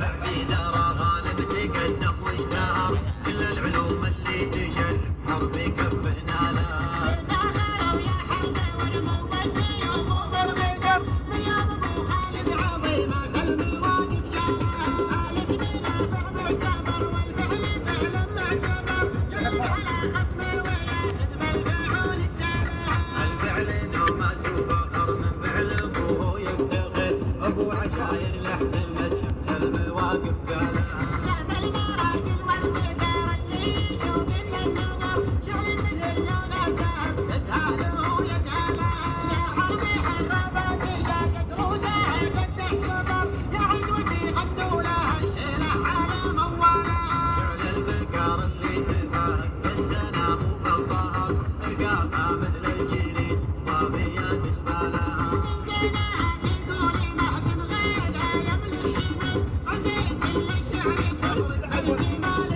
رافع بداره غالب تقدم واشتهر كل العلوم اللي تشرف حرب كفنا لها. تاخروا يا حمد ونمو بالسيوف وبالغدر من يوم ابو خالد عظيمه المواقف جالها. الاسم نافع معتبر والفعل فعل معتبر يرد على خصمه وياخذ بالفعول تسالها. الفعل نوماس وفخر من فعل ابوه يفتخر ابو عشاير لحملت شمس المواقف قالها. جاب المراجل والقدر اللي يشوق للنظر شغل مثل لون الذهب يسهله يسهلها. يا حربي حربت شاشة روسها يفتح صدر يا عزوتي غنوا لها الشيله على موالها. شعل البكار اللي تفاهم في السنام وفي الظهر رقاقها مثل الجليد وافيه تسبالها. من زينها تقولي مهدم غيرها يملك شبل عزيز كل الشعر تقول الجمال